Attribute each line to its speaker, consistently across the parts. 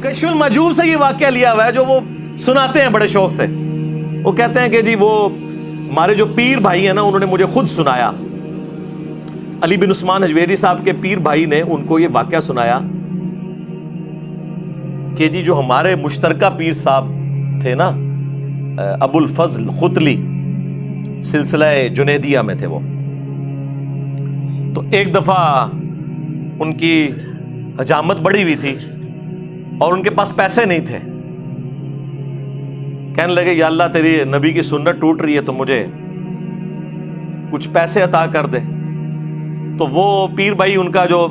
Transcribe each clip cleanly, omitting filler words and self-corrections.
Speaker 1: کشف المحجوب سے یہ واقعہ لیا ہوا ہے جو وہ سناتے ہیں بڑے شوق سے. وہ کہتے ہیں کہ جی وہ ہمارے جو پیر بھائی ہیں نا انہوں نے مجھے خود سنایا. علی بن عثمان حجویری صاحب کے پیر بھائی نے ان کو یہ واقعہ سنایا کہ جی جو ہمارے مشترکہ پیر صاحب تھے نا ابو الفضل خطلی سلسلہ جنیدیہ میں تھے وہ, تو ایک دفعہ ان کی حجامت بڑی ہوئی تھی اور ان کے پاس پیسے نہیں تھے. کہنے لگے یا اللہ تیری نبی کی سنت ٹوٹ رہی ہے تو مجھے کچھ پیسے عطا کر دے. تو وہ پیر بھائی ان کا جو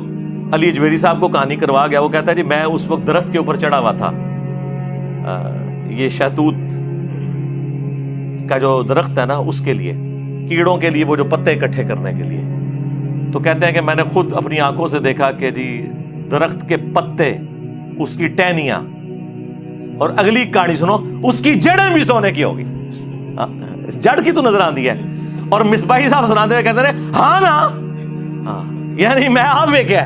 Speaker 1: علی حجویری صاحب کو کہانی کروا گیا, وہ کہتا ہے جی میں اس وقت درخت کے اوپر چڑھا ہوا تھا, یہ شہتوت کا جو درخت ہے نا اس کے لیے, کیڑوں کے لیے وہ جو پتے اکٹھے کرنے کے لیے. تو کہتے ہیں کہ میں نے خود اپنی آنکھوں سے دیکھا کہ جی درخت کے پتے, اس کی ٹہنیاں, اور اگلی کہانی سنو اس کی جڑیں بھی سونے کی ہوگی. جڑ کی تو نظر آندی ہے. اور مصباحی صاحب سناتے ہوئے کہتے ہیں ہاں نا, یعنی میں آپ وے کیا.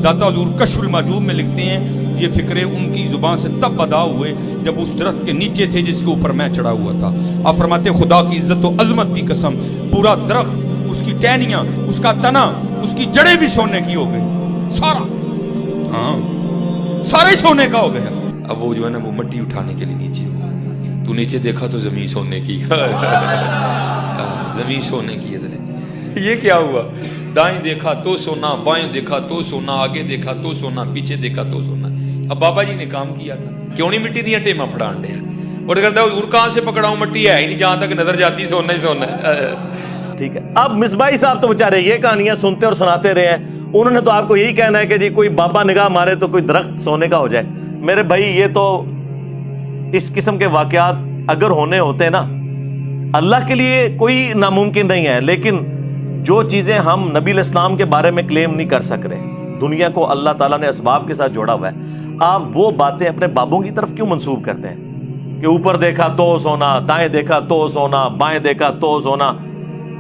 Speaker 2: داتا حضور کشف المحجوب میں لکھتے ہیں یہ فکرے ان کی زبان سے تب ادا ہوئے جب اس درخت کے نیچے تھے جس کے اوپر میں چڑھا ہوا تھا. آپ فرماتے خدا کی عزت و عظمت کی قسم پورا درخت, اس کی ٹہنیاں, اس کا تنا, اس کی جڑیں بھی سونے کی ہو گئی, سارا, ہاں سارے سونے کا ہو گیا. اب وہ جو ہے نا وہ مٹی اٹھانے کے لیے نیچے ہوا, تو نیچے دیکھا تو زمین سونے کی, زمین سونے کی. یہ کیا ہوا, دائیں دیکھا تو سونا, بائیں دیکھا تو سونا, آگے دیکھا تو سونا, پیچھے دیکھا تو سونا. اب بابا جی نے کام کیا تھا, کیوں نہیں مٹی دیا ٹیما پھڑان دیا, اور کہتا ہے حضور کہاں سے پکڑاؤں, مٹی ہے ہی نہیں, جہاں تک نظر جاتی سونا ہی سونا ہے.
Speaker 1: ٹھیک ہے. اب مصباحی صاحب تو بےچارے یہ کہانیاں سنتے اور سناتے رہے ہیں, انہوں نے تو آپ کو یہی کہنا ہے کہ جی کوئی بابا نگاہ مارے تو کوئی درخت سونے کا ہو جائے. میرے بھائی یہ تو اس قسم کے واقعات اگر ہونے ہوتے نا, اللہ کے لیے کوئی ناممکن نہیں ہے, لیکن جو چیزیں ہم نبی علیہ السلام کے بارے میں کلیم نہیں کر سک رہے, دنیا کو اللہ تعالیٰ نے اسباب کے ساتھ جوڑا ہوا ہے, آپ وہ باتیں اپنے بابوں کی طرف کیوں منسوب کرتے ہیں کہ اوپر دیکھا تو سونا, دائیں دیکھا تو سونا, بائیں دیکھا تو سونا,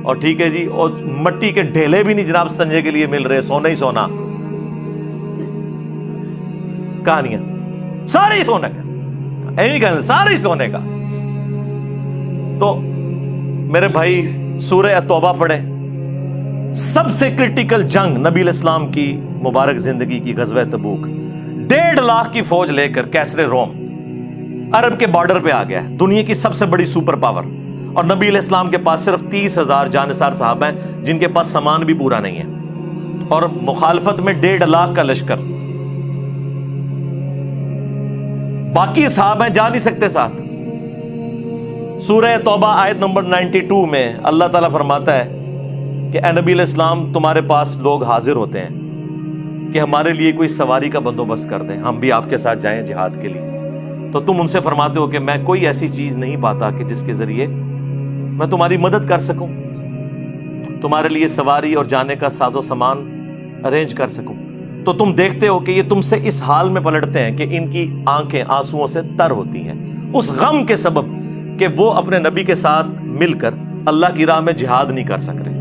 Speaker 1: اور ٹھیک ہے جی, اور مٹی کے ڈھیلے بھی نہیں جناب سنجے کے لیے مل رہے, سونا ہی سونا. کہانیاں سارے سونے کا, نہیں کہتے سارے سونے کا. تو میرے بھائی سورہ توبہ پڑھے, سب سے کرٹیکل جنگ نبی علیہ السلام کی مبارک زندگی کی غزوہ تبوک, 1.5 لاکھ کی فوج لے کر کیسر روم عرب کے بارڈر پہ آ گیا ہے, دنیا کی سب سے بڑی سپر پاور, اور نبی علیہ السلام کے پاس صرف 30,000 جانثار صحابہ ہیں جن کے پاس سامان بھی پورا نہیں ہے, اور مخالفت میں 1.5 لاکھ کا لشکر. باقی صحابہ جا نہیں سکتے ساتھ. سورہ توبہ آیت نمبر 92 میں اللہ تعالیٰ فرماتا ہے کہ اے نبی علیہ السلام تمہارے پاس لوگ حاضر ہوتے ہیں کہ ہمارے لیے کوئی سواری کا بندوبست کر دیں, ہم بھی آپ کے ساتھ جائیں جہاد کے لیے. تو تم ان سے فرماتے ہو کہ میں کوئی ایسی چیز نہیں پاتا کہ جس کے ذریعے میں تمہاری مدد کر سکوں, تمہارے لیے سواری اور جانے کا ساز و سامان ارینج کر سکوں. تو تم دیکھتے ہو کہ یہ تم سے اس حال میں پلٹتے ہیں کہ ان کی آنکھیں آنسوؤں سے تر ہوتی ہیں, اس غم کے سبب کہ وہ اپنے نبی کے ساتھ مل کر اللہ کی راہ میں جہاد نہیں کر سک رہے.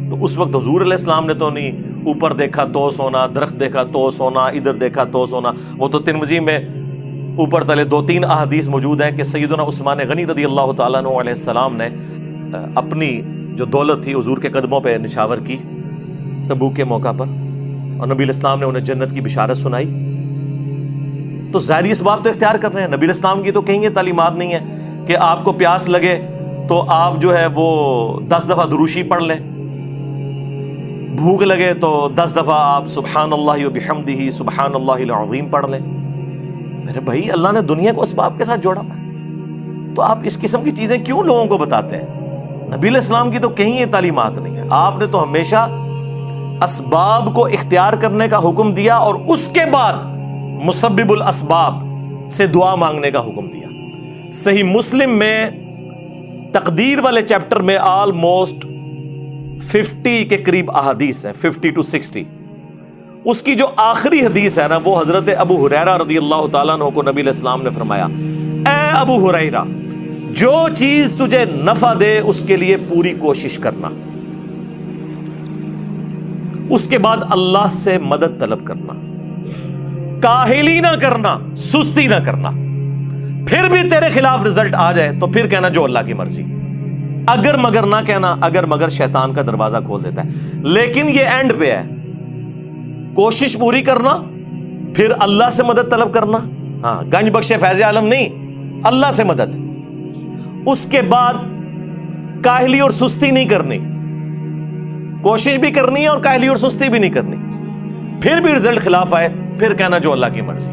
Speaker 1: تو اس وقت حضور علیہ السلام نے تو نہیں اوپر دیکھا تو سونا, درخت دیکھا تو سونا, ادھر دیکھا تو سونا. وہ تو ترمذی میں اوپر تلے 2-3 احادیث موجود ہیں کہ سیدنا عثمان غنی رضی اللہ تعالیٰ عنہ علیہ السلام نے اپنی جو دولت تھی حضور کے قدموں پہ نشاور کی تبوک کے موقع پر, اور نبی علیہ السلام نے انہیں جنت کی بشارت سنائی. تو ظاہری اسباب تو اختیار کر رہے ہیں. نبی علیہ السلام کی تو کہیں یہ تعلیمات نہیں ہے کہ آپ کو پیاس لگے تو آپ جو ہے وہ 10 دفعہ دروشی پڑھ لیں, بھوک لگے تو 10 دفعہ آپ سبحان اللہ و بحمدہ سبحان اللہ العظیم پڑھ لیں. میرے بھائی اللہ نے دنیا کو اسباب کے ساتھ جوڑا ہے, تو آپ اس قسم کی چیزیں کیوں لوگوں کو بتاتے ہیں؟ نبی علیہ السلام کی تو کہیں یہ تعلیمات نہیں ہے. آپ نے تو ہمیشہ اسباب کو اختیار کرنے کا حکم دیا اور اس کے بعد مسبب الاسباب سے دعا مانگنے کا حکم دیا. صحیح مسلم میں تقدیر والے چیپٹر میں آلموسٹ 50 کے قریب احادیث ہیں, 50 to 60. اس کی جو آخری حدیث ہے نا وہ حضرت ابو ہریرہ رضی اللہ تعالیٰ عنہ کو نبی علیہ السلام نے فرمایا, اے ابو ہریرہ جو چیز تجھے نفع دے اس کے لیے پوری کوشش کرنا. اس کے بعد اللہ سے مدد طلب کرنا، کاہلی نہ کرنا، سستی نہ کرنا. پھر بھی تیرے خلاف رزلٹ آ جائے تو پھر کہنا جو اللہ کی مرضی. اگر مگر نہ کہنا، اگر مگر شیطان کا دروازہ کھول دیتا ہے. لیکن یہ اینڈ پہ ہے، کوشش پوری کرنا، پھر اللہ سے مدد طلب کرنا. ہاں، گنج بخش فیض عالم نہیں، اللہ سے مدد. اس کے بعد کاہلی اور سستی نہیں کرنی، کوشش بھی کرنی ہے اور کاہلی اور سستی بھی نہیں کرنی. پھر بھی رزلٹ خلاف آئے پھر کہنا جو اللہ کی مرضی،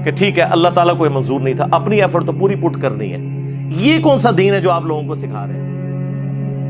Speaker 1: کہ ٹھیک ہے اللہ تعالیٰ کو یہ منظور نہیں تھا، اپنی ایفرٹ تو پوری پٹ کرنی ہے. یہ کون سا دین ہے جو آپ لوگوں کو سکھا رہے ہیں؟